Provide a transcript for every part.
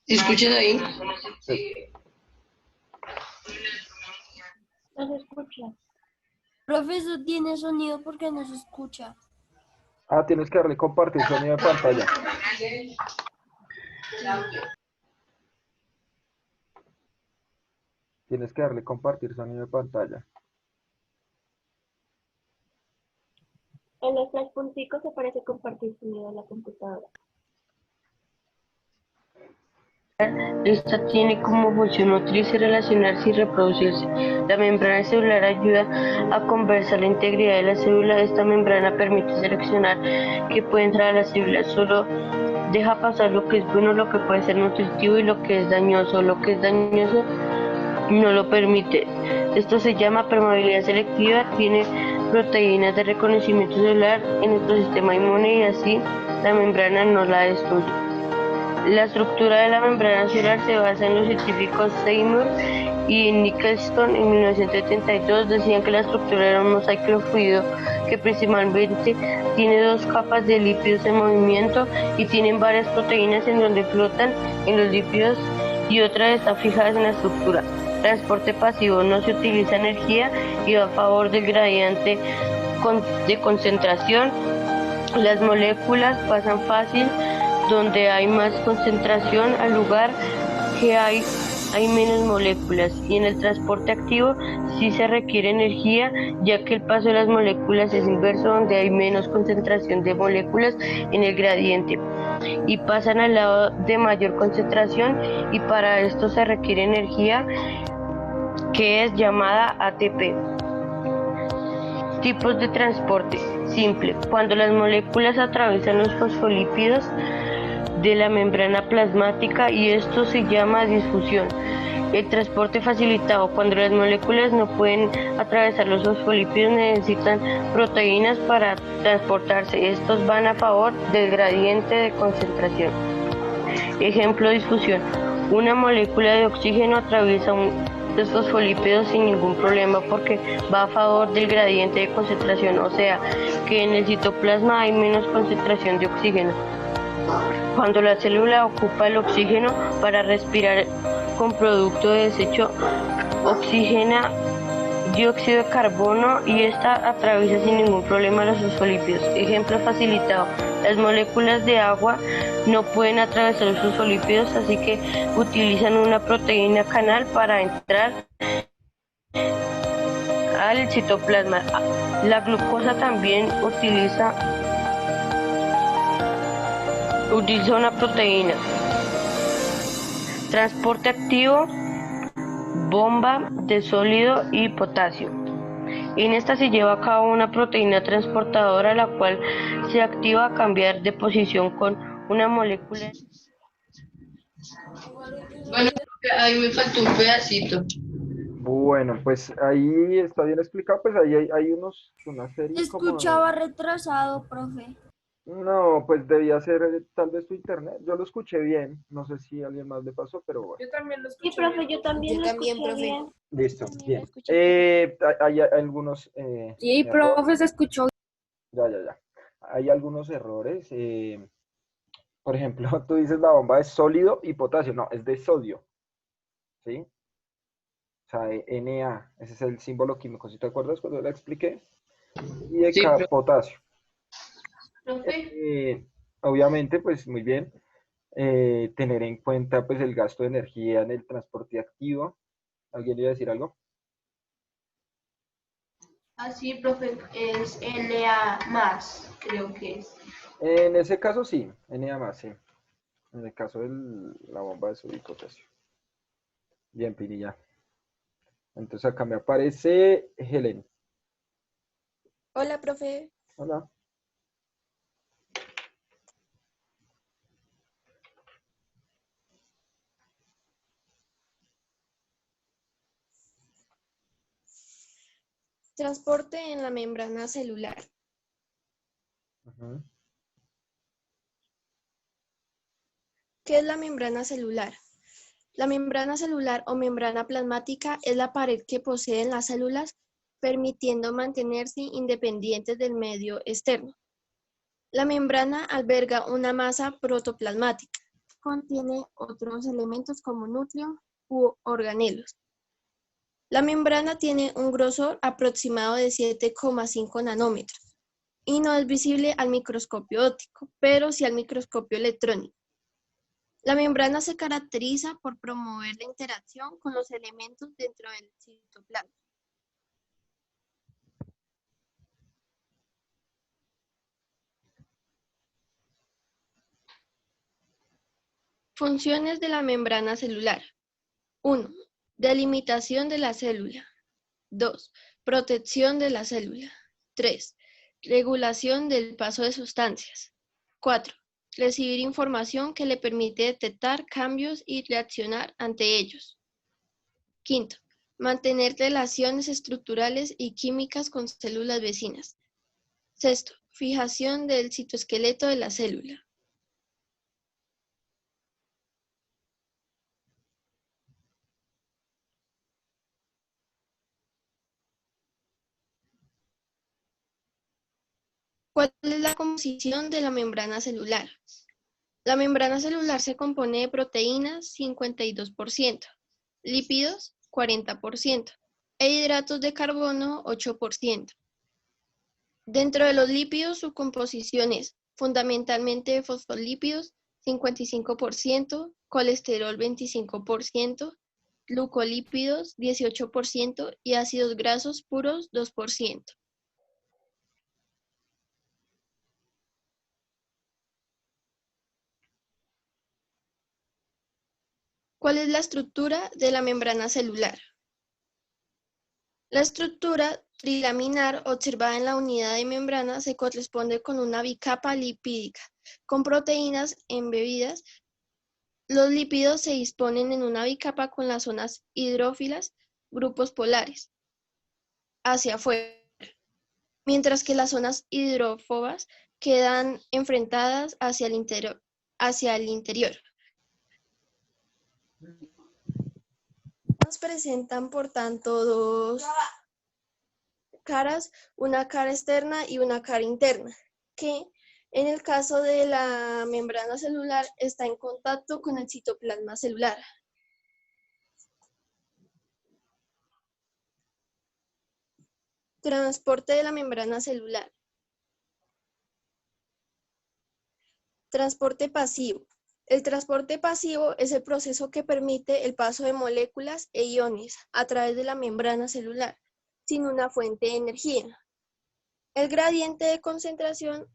¿Me escuchas ahí? Sí. No se escucha. Profesor, tiene sonido porque no se escucha. Ah, tienes que darle compartir sonido de pantalla. Tienes que darle compartir sonido de pantalla. En los tres punticos aparece compartir sonido de la computadora. Esta tiene como función nutrirse, relacionarse y reproducirse. La membrana celular ayuda a conservar la integridad de la célula. Esta membrana permite seleccionar qué puede entrar a la célula. Solo deja pasar lo que es bueno, lo que puede ser nutritivo y lo que es dañoso. Lo que es dañoso no lo permite. Esto se llama permeabilidad selectiva. Tiene proteínas de reconocimiento celular en nuestro sistema inmune y así la membrana no la destruye. La estructura de la membrana celular se basa en los científicos Seymour y Nicholson. En 1972 decían que la estructura era un mosaico fluido que principalmente tiene dos capas de lípidos en movimiento y tienen varias proteínas en donde flotan en los lípidos y otras están fijadas en la estructura. Transporte pasivo: no se utiliza energía y va a favor del gradiente de concentración. Las moléculas pasan fácil donde hay más concentración al lugar que hay menos moléculas, y en el transporte activo sí se requiere energía, ya que el paso de las moléculas es inverso donde hay menos concentración de moléculas en el gradiente y pasan al lado de mayor concentración, y para esto se requiere energía que es llamada ATP. Tipos de transporte: simple: cuando las moléculas atraviesan los fosfolípidos de la membrana plasmática, y esto se llama difusión. El transporte facilitado: cuando las moléculas no pueden atravesar los fosfolípidos, necesitan proteínas para transportarse. Estos van a favor del gradiente de concentración. Ejemplo: difusión: una molécula de oxígeno atraviesa los fosfolípidos sin ningún problema porque va a favor del gradiente de concentración, o sea que en el citoplasma hay menos concentración de oxígeno. Cuando la célula ocupa el oxígeno para respirar con producto de desecho, oxigena dióxido de carbono y esta atraviesa sin ningún problema los fosfolípidos. Ejemplo facilitado: las moléculas de agua no pueden atravesar los fosfolípidos, así que utilizan una proteína canal para entrar al citoplasma. La glucosa también utiliza una proteína. Transporte activo: bomba de sólido y potasio. En esta se lleva a cabo una proteína transportadora, la cual se activa a cambiar de posición con una molécula. Bueno, ahí me faltó un pedacito. Bueno, pues ahí está bien explicado, pues ahí hay una serie como Escuchaba retrasado, profe. No, pues debía ser tal vez tu internet. Yo lo escuché bien, no sé si a alguien más le pasó, pero bueno. Yo también lo Sí, escuché profe, bien. yo también lo escuché profe. bien. Listo, También bien. lo escuché bien. Hay algunos Sí, profe, se escuchó. ya. Hay algunos errores. Por ejemplo, tú dices la bomba es sólido y potasio. No, es de sodio, ¿sí? O sea, Na, ese es el símbolo químico, ¿sí te acuerdas cuando la expliqué? Y de Sí, potasio. profe. Obviamente, pues muy bien. Tener en cuenta pues el gasto de energía en el transporte activo. ¿Alguien iba a decir algo? Así, profe, es LA más, creo que es. En ese caso sí, Na más, sí. En el caso de la bomba de sodio y potasio. Bien, Pirilla. Entonces acá me aparece Helen. Hola, profe. Hola. Transporte en la membrana celular. Ujú. ¿Qué es la membrana celular? La membrana celular o membrana plasmática es la pared que poseen las células, permitiendo mantenerse independientes del medio externo. La membrana alberga una masa protoplasmática, contiene otros elementos como núcleo u organelos. La membrana tiene un grosor aproximado de 7,5 nanómetros y no es visible al microscopio óptico, pero sí al microscopio electrónico. La membrana se caracteriza por promover la interacción con los elementos dentro del citoplasma. Funciones de la membrana celular. 1. Delimitación de la célula. 2. Protección de la célula. 3. Regulación del paso de sustancias. 4. Recibir información que le permite detectar cambios y reaccionar ante ellos. 5. Mantener relaciones estructurales y químicas con células vecinas. 6. Fijación del citoesqueleto de la célula. ¿Cuál es la composición de la membrana celular? La membrana celular se compone de proteínas 52%, lípidos 40% e hidratos de carbono 8%. Dentro de los lípidos, su composición es fundamentalmente fosfolípidos 55%, colesterol 25%, glucolípidos 18% y ácidos grasos puros 2%. ¿Cuál es la estructura de la membrana celular? La estructura trilaminar observada en la unidad de membrana se corresponde con una bicapa lipídica, con proteínas embebidas. Los lípidos se disponen en una bicapa con las zonas hidrófilas, grupos polares, hacia afuera, mientras que las zonas hidrófobas quedan enfrentadas hacia el interior. Nos presentan, por tanto, dos caras, una cara externa y una cara interna, que en el caso de la membrana celular está en contacto con el citoplasma celular. Transporte de la membrana celular. Transporte pasivo. El transporte pasivo es el proceso que permite el paso de moléculas e iones a través de la membrana celular, sin una fuente de energía. El gradiente de concentración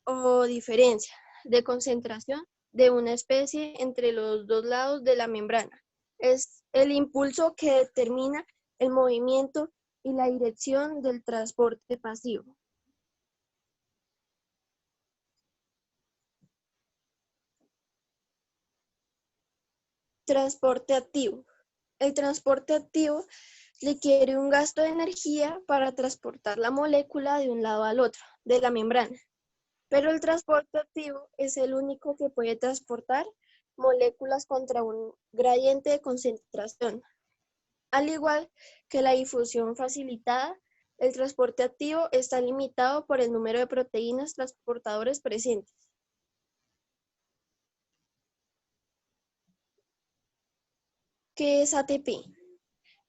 o diferencia de concentración de una especie entre los dos lados de la membrana es el impulso que determina el movimiento y la dirección del transporte pasivo. Transporte activo. El transporte activo requiere un gasto de energía para transportar la molécula de un lado al otro de la membrana, pero el transporte activo es el único que puede transportar moléculas contra un gradiente de concentración. Al igual que la difusión facilitada, el transporte activo está limitado por el número de proteínas transportadores presentes. ¿Qué es ATP?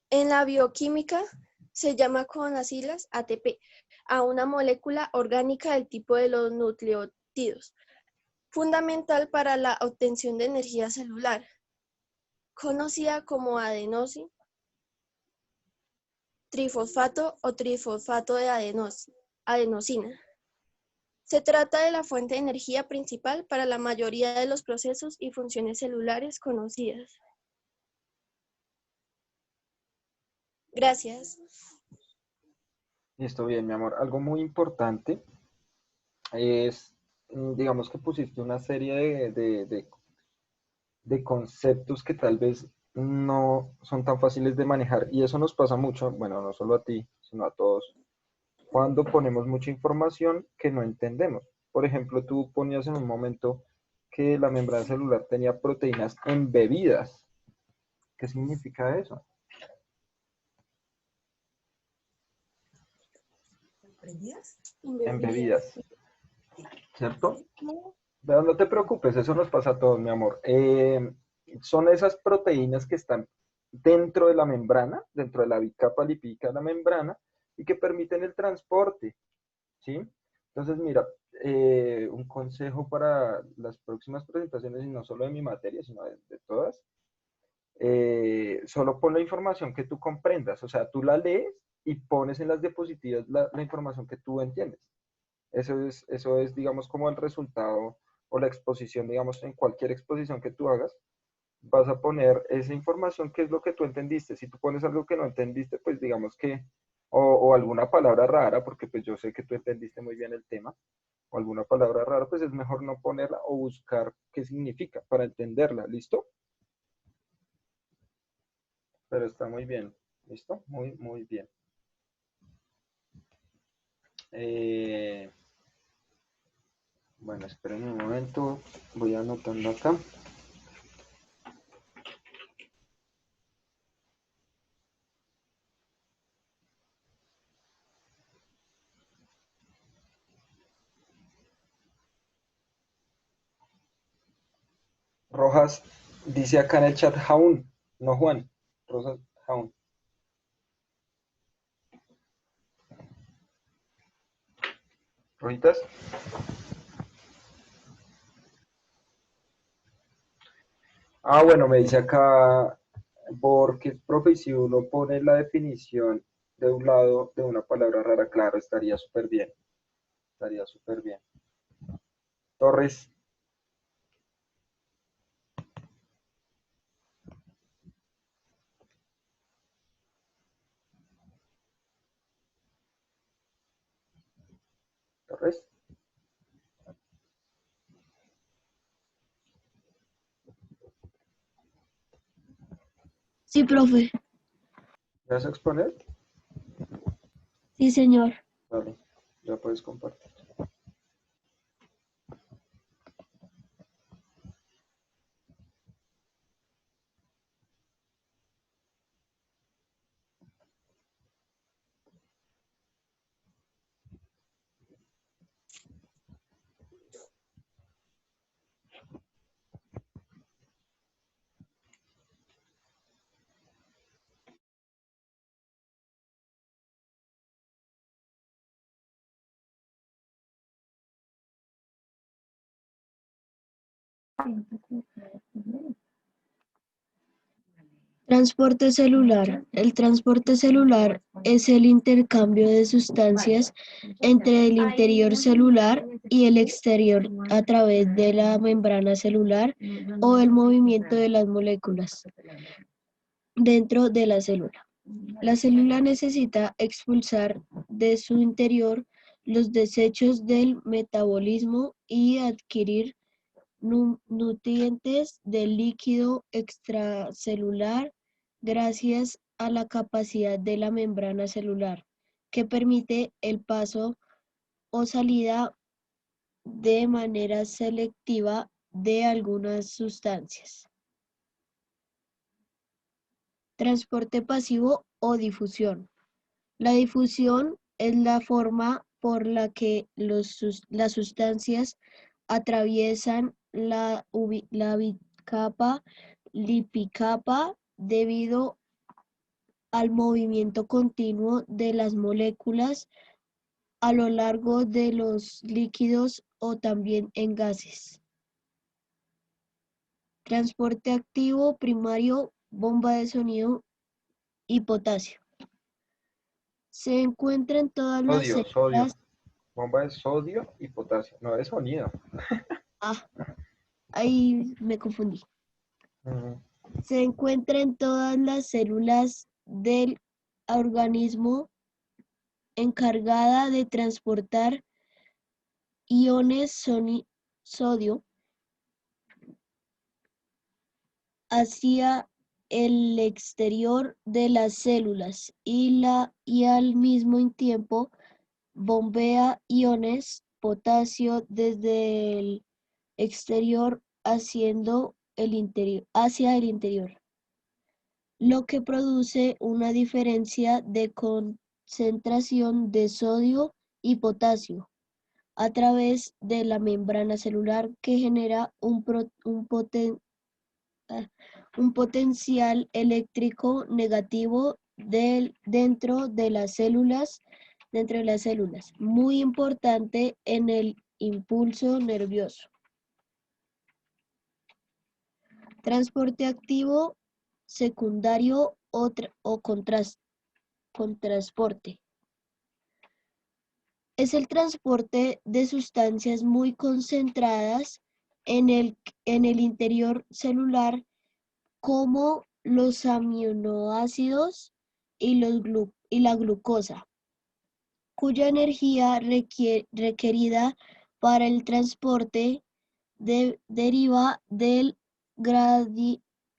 En la bioquímica se llama con las siglas ATP a una molécula orgánica del tipo de los nucleótidos, fundamental para la obtención de energía celular, conocida como adenosin trifosfato o trifosfato de adenosina. Se trata de la fuente de energía principal para la mayoría de los procesos y funciones celulares conocidas. Gracias. Listo, bien, mi amor. Algo muy importante es, digamos que pusiste una serie de conceptos que tal vez no son tan fáciles de manejar y eso nos pasa mucho, bueno, no solo a ti, sino a todos, cuando ponemos mucha información que no entendemos. Por ejemplo, tú ponías en un momento que la membrana celular tenía proteínas embebidas. ¿Qué significa eso? Embebidas, ¿cierto? Pero no te preocupes, eso nos pasa a todos, mi amor. Son esas proteínas que están dentro de la membrana, dentro de la bicapa lipídica de la membrana, y que permiten el transporte, ¿sí? Entonces, mira, un consejo para las próximas presentaciones, y no solo de mi materia, sino de todas, solo pon la información que tú comprendas, o sea, tú la lees y pones en las diapositivas la información que tú entiendes. Eso es, digamos, como el resultado o la exposición, digamos, en cualquier exposición que tú hagas, vas a poner esa información que es lo que tú entendiste. Si tú pones algo que no entendiste, pues digamos que, o alguna palabra rara, porque pues yo sé que tú entendiste muy bien el tema, o alguna palabra rara, pues es mejor no ponerla o buscar qué significa para entenderla, ¿listo? Pero está muy bien, ¿listo? Muy, muy bien. Eh, bueno, esperen un momento, voy anotando acá. Rojas dice acá en el chat Jaún, no Juan. Rojas Jaún. Rojitas. Ah, bueno, me dice acá, porque, profe, si uno pone la definición de un lado de una palabra rara, claro, estaría súper bien. Estaría súper bien. Torres. Torres. Sí, profe. ¿Me vas a exponer? Sí, señor. Vale, ya puedes compartir. Transporte celular. El transporte celular es el intercambio de sustancias entre el interior celular y el exterior a través de la membrana celular o el movimiento de las moléculas dentro de la célula. La célula necesita expulsar de su interior los desechos del metabolismo y adquirir nutrientes del líquido extracelular gracias a la capacidad de la membrana celular, que permite el paso o salida de manera selectiva de algunas sustancias. Transporte pasivo o difusión. La difusión es la forma por la que las sustancias atraviesan la bicapa lipicapa debido al movimiento continuo de las moléculas a lo largo de los líquidos o también en gases. Transporte activo primario, bomba de sonido y potasio. Se encuentra en todas las Sodio, sodio. células. Bomba de sodio y potasio. No, de sonido. Ah, ahí me confundí. Ujú. Se encuentra en todas las células del organismo, encargada de transportar iones sodio hacia el exterior de las células y al mismo tiempo bombea iones potasio desde el exterior hacia el interior, lo que produce una diferencia de concentración de sodio y potasio. a través de la membrana celular que genera un potencial eléctrico negativo dentro de las células, muy importante en el impulso nervioso. Transporte activo secundario o contrasporte. Es el transporte de sustancias muy concentradas en el interior celular como los aminoácidos y la glucosa, cuya energía requerida para el transporte deriva del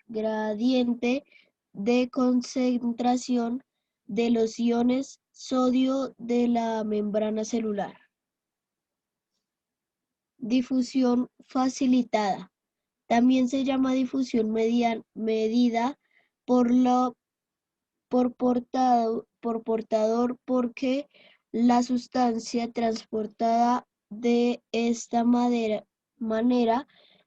gradiente de concentración de los iones sodio de la membrana celular. Difusión facilitada. También se llama difusión medida por portador porque la sustancia transportada de esta manera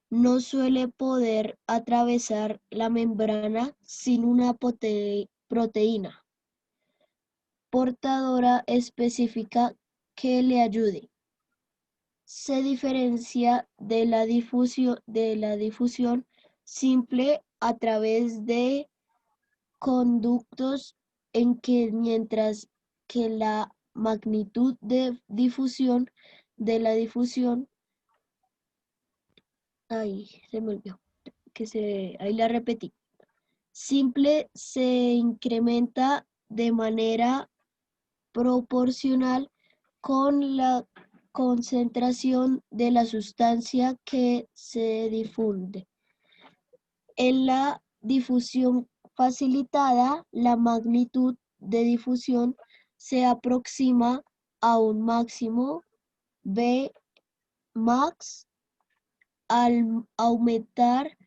no suele poder atravesar la membrana sin una proteína portadora específica que le ayude. Se diferencia de la difusión simple a través de conductos en que mientras que la magnitud de difusión de la difusión, ahí se me olvidó, ahí la repetí, simple se incrementa de manera proporcional con la concentración de la sustancia que se difunde. En la difusión facilitada, la magnitud de difusión se aproxima a un máximo Vmax al aumentar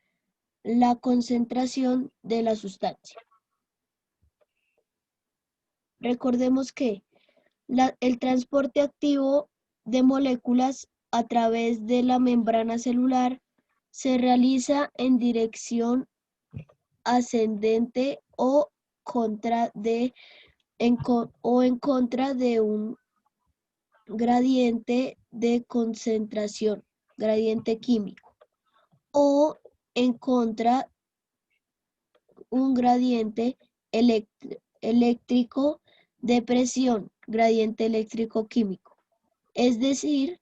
la concentración de la sustancia. Recordemos que el transporte activo de moléculas a través de la membrana celular se realiza en dirección ascendente o en contra de un gradiente de concentración, gradiente químico, o en contra un gradiente eléctrico de presión, gradiente eléctrico químico. Es decir,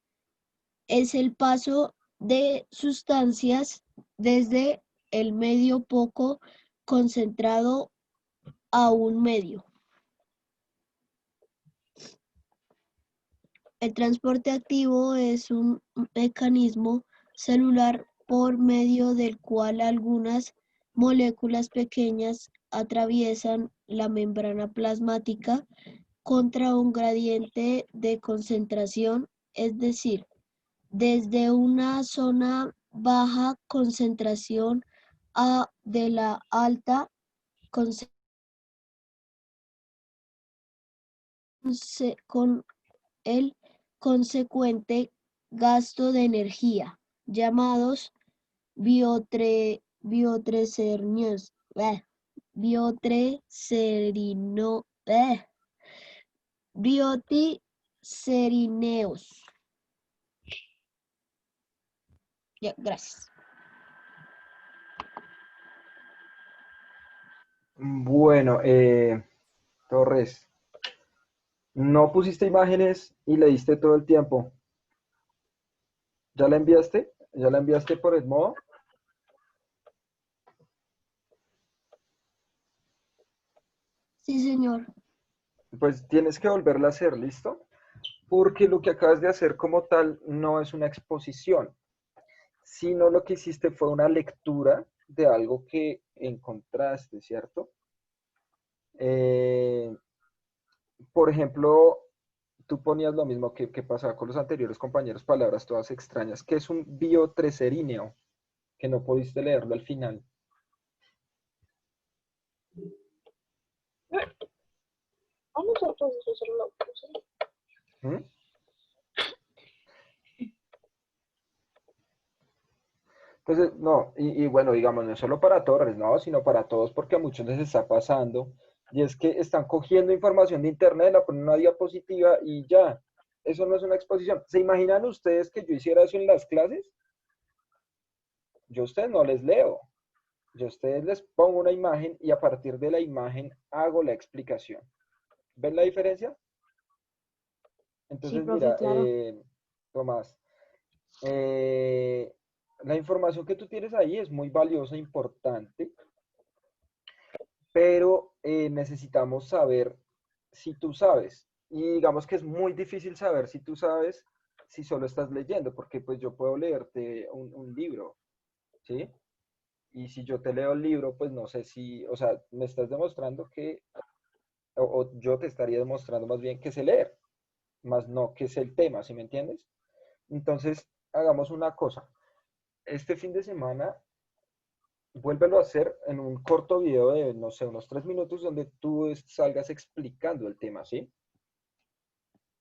es el paso de sustancias desde el medio poco concentrado a un medio. El transporte activo es un mecanismo celular por medio del cual algunas moléculas pequeñas atraviesan la membrana plasmática contra un gradiente de concentración, es decir, desde una zona baja concentración a de la alta concentración con el consecuente gasto de energía, llamados biotricerineos. Ya, gracias. Bueno, Torres, no pusiste imágenes y le diste todo el tiempo. ¿Ya la enviaste? ¿Ya la enviaste por el modo? Sí, señor. Pues tienes que volverla a hacer, ¿listo? Porque lo que acabas de hacer como tal no es una exposición, sino lo que hiciste fue una lectura de algo que encontraste, ¿cierto? Por ejemplo, tú ponías lo mismo que pasaba con los anteriores compañeros, palabras todas extrañas, que es un biotricerineo, que no pudiste leerlo al final. ¿Mm? Entonces, no, y bueno, digamos, no es solo para Torres, no, sino para todos, porque a muchos les está pasando, y es que están cogiendo información de internet, la ponen en una diapositiva y ya, eso no es una exposición. ¿Se imaginan ustedes que yo hiciera eso en las clases? Yo a ustedes no les leo, yo a ustedes les pongo una imagen y a partir de la imagen hago la explicación. ¿Ven la diferencia? Sí, Entonces, profe, mira, claro. Tomás, eh, la información que tú tienes ahí es muy valiosa, importante, pero necesitamos saber si tú sabes. Y digamos que es muy difícil saber si tú sabes si solo estás leyendo, porque pues yo puedo leerte un libro, ¿sí? Y si yo te leo el libro, pues no sé si, o sea, me estás demostrando que, o yo te estaría demostrando más bien que sé leer, más no que sé el tema, ¿sí me entiendes? Entonces, hagamos una cosa. Este fin de semana, vuélvelo a hacer en un corto video de, no sé, unos 3 minutos donde tú salgas explicando el tema, ¿sí?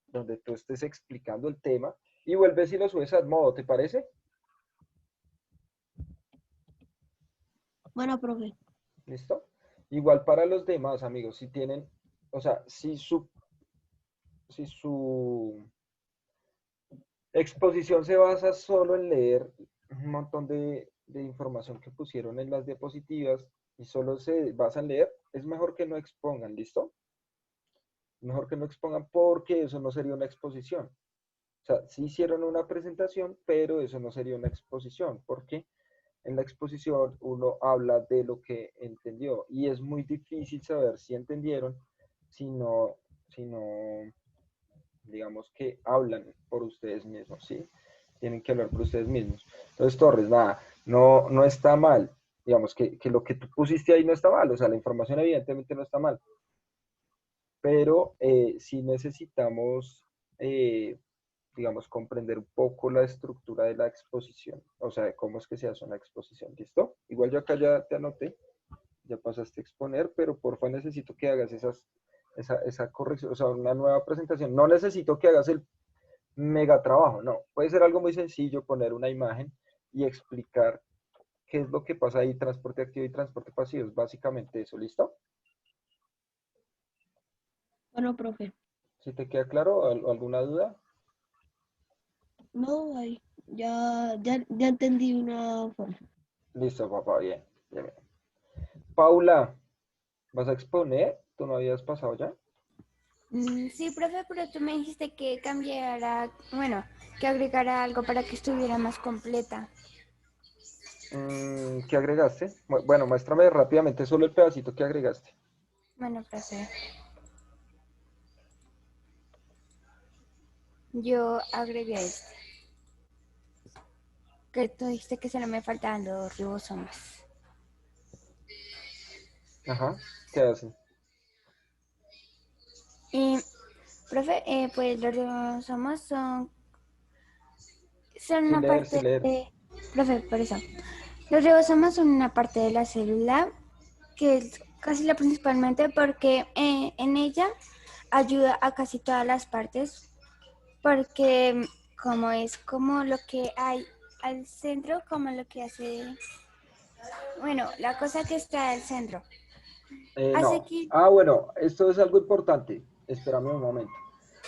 Donde tú estés explicando el tema y vuelves y lo subes al modo, ¿te parece? Bueno, profe. ¿Listo? Igual para los demás, amigos, si tienen, o sea, si su exposición se basa solo en leer un montón de información que pusieron en las diapositivas y solo se basa en leer, es mejor que no expongan, ¿listo? Mejor que no expongan porque eso no sería una exposición. O sea, sí hicieron una presentación, pero eso no sería una exposición, porque en la exposición uno habla de lo que entendió y es muy difícil saber si entendieron si no digamos que hablan por ustedes mismos, ¿sí? Tienen que hablar por ustedes mismos. Entonces, Torres, nada, no está mal. Digamos que lo que tú pusiste ahí no está mal, o sea, la información evidentemente no está mal, pero sí necesitamos, digamos, comprender un poco la estructura de la exposición, o sea, de cómo es que se hace una exposición, ¿listo? Igual yo acá ya te anoté, ya pasaste a exponer, pero porfa necesito que hagas esa corrección, o sea, una nueva presentación. No necesito que hagas el mega trabajo, no. Puede ser algo muy sencillo, poner una imagen y explicar qué es lo que pasa ahí, transporte activo y transporte pasivo, es básicamente eso, ¿listo? Bueno, profe. Si te queda claro, ¿alguna duda? No, ahí. Ya entendí una forma. Listo, papá, bien, bien, bien. Paula, ¿vas a exponer? ¿Tú no habías pasado ya? Sí, profe, pero tú me dijiste que cambiara, bueno, que agregara algo para que estuviera más completa. ¿Qué agregaste? Bueno, muéstrame rápidamente solo el pedacito que agregaste. Bueno, profe, yo agregué este, que tú dijiste que solo me faltaban los ribosomas. Ajá, ¿qué hacen? Y, profe, pues los ribosomas son Sin una leer, parte sin leer. de, profe, por eso, los ribosomas son una parte de la célula que es casi la principalmente porque en ella ayuda a casi todas las partes porque como es como lo que hay al centro, como lo que hace, bueno, la cosa que está al centro, hace No. que, Ah, bueno, esto es algo importante. Espérame un momento.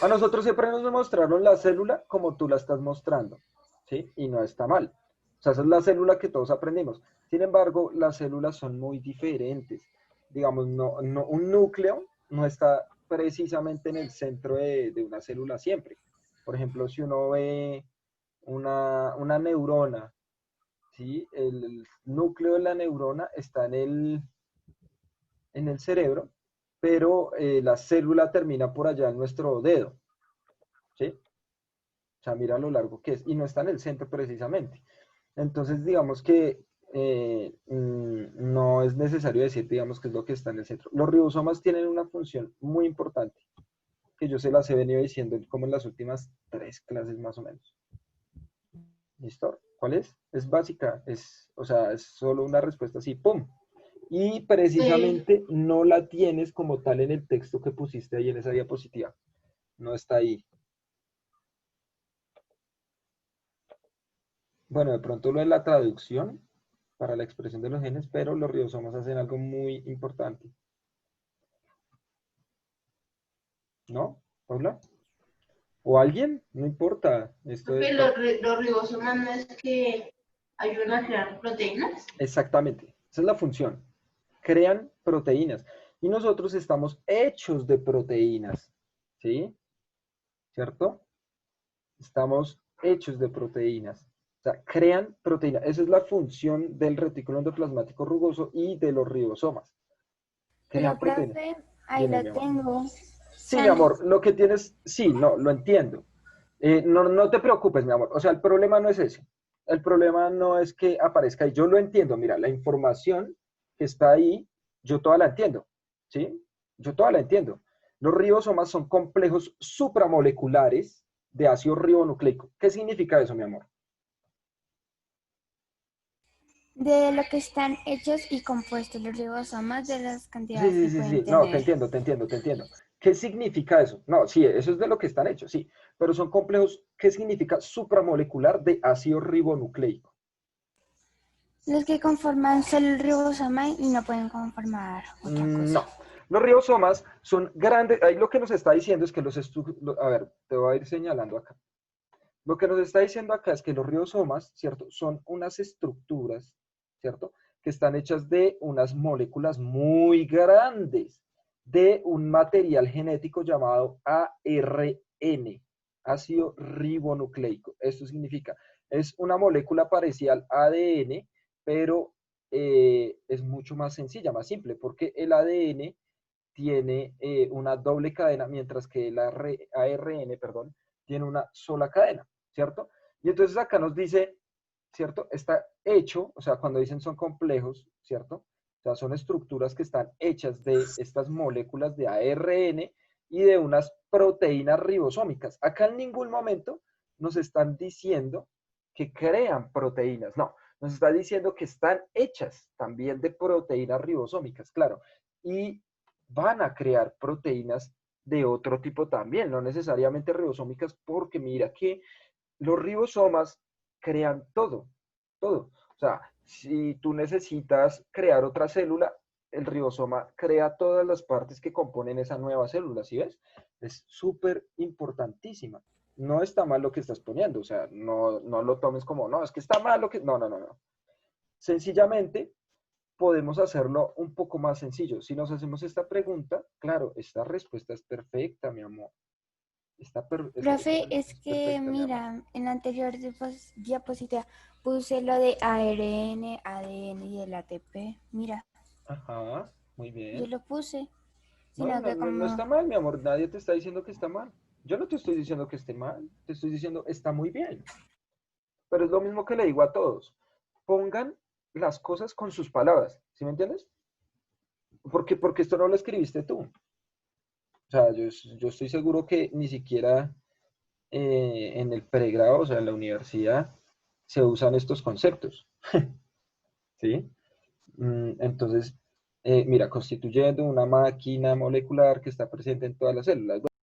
A nosotros siempre nos mostraron la célula como tú la estás mostrando, ¿sí? Y no está mal. O sea, esa es la célula que todos aprendimos. Sin embargo, las células son muy diferentes. Digamos, un núcleo no está precisamente en el centro de una célula siempre. Por ejemplo, si uno ve una neurona, ¿sí? El núcleo de la neurona está en el cerebro, pero la célula termina por allá en nuestro dedo, ¿sí? O sea, mira lo largo que es, y no está en el centro precisamente. Entonces, digamos que no es necesario decir, digamos, que es lo que está en el centro. Los ribosomas tienen una función muy importante, que yo se las he venido diciendo como en las últimas 3 clases más o menos. ¿Listo? ¿Cuál es? Es básica, o sea, es solo una respuesta así, ¡pum! Y Eh, precisamente no la tienes como tal en el texto que pusiste ahí en esa diapositiva. No está ahí. Bueno, de pronto lo de la traducción para la expresión de los genes, pero los ribosomas hacen algo muy importante. ¿No, Paula? ¿O alguien? No importa. Esto es... Profe, los ribosomas no es que ayudan a crear proteínas. Exactamente. Esa es la función. Crean proteínas. Y nosotros estamos hechos de proteínas. ¿Sí? ¿Cierto? Estamos hechos de proteínas. O sea, crean proteínas. Esa es la función del retículo endoplasmático rugoso y de los ribosomas. Crean Pero, proteínas. profe, ahí Dime, lo mi amor. tengo. Sí, mi amor, lo que tienes, sí, no, lo entiendo. No te preocupes, mi amor. O sea, el problema no es ese. El problema no es que aparezca ahí. Yo lo entiendo. Mira, la información que está ahí, yo toda la entiendo. ¿Sí? Yo toda la entiendo. Los ribosomas son complejos supramoleculares de ácido ribonucleico. ¿Qué significa eso, mi amor? De lo que están hechos y compuestos los ribosomas, de las Sí, cantidades sí, que sí, pueden sí. No, te tener. entiendo, te entiendo, te entiendo. ¿Qué significa eso? No, sí, eso es de lo que están hechos, sí. Pero son complejos, ¿qué significa supramolecular de ácido ribonucleico? Los que conforman solo el ribosoma y no pueden conformar otra cosa. No. Los ribosomas son grandes. Ahí lo que nos está diciendo es que a ver, te voy a ir señalando acá. Lo que nos está diciendo acá es que los ribosomas, ¿cierto? Son unas estructuras, ¿cierto? Que están hechas de unas moléculas muy grandes, de un material genético llamado ARN, ácido ribonucleico. Esto significa, es una molécula parecida al ADN, pero es mucho más sencilla, más simple, porque el ADN tiene una doble cadena, mientras que el ARN, perdón, tiene una sola cadena, ¿cierto? Y entonces acá nos dice, ¿cierto? Está hecho, o sea, cuando dicen son complejos, ¿cierto? O sea, son estructuras que están hechas de estas moléculas de ARN y de unas proteínas ribosómicas. Acá en ningún momento nos están diciendo que crean proteínas, no, nos está diciendo que están hechas también de proteínas ribosómicas, claro. Y van a crear proteínas de otro tipo también, no necesariamente ribosómicas, porque mira que los ribosomas crean todo, todo. O sea, si tú necesitas crear otra célula, el ribosoma crea todas las partes que componen esa nueva célula, ¿sí ves? Es súper importantísima. No está mal lo que estás poniendo, o sea, no lo tomes como, no, es que está mal lo que... No, no, no, no. Sencillamente podemos hacerlo un poco más sencillo. Si nos hacemos esta pregunta, claro, esta respuesta es perfecta, mi amor. Profe, es Es que perfecta, mi amor. mira, en la anterior diapositiva puse lo de ARN, ADN y el ATP. Mira, Ajá, muy yo bien. lo puse, No, sino no, que no está como... mal, mi amor. Nadie te está diciendo que está mal. Yo no te estoy diciendo que esté mal. Te estoy diciendo está muy bien. Pero es lo mismo que le digo a todos. Pongan las cosas con sus palabras. ¿Sí me entiendes? Porque esto no lo escribiste tú. O sea, yo estoy seguro que ni siquiera en el pregrado, o sea, en la universidad, se usan estos conceptos. ¿Sí? Entonces, mira, constituyendo una máquina molecular que está presente en todas las células.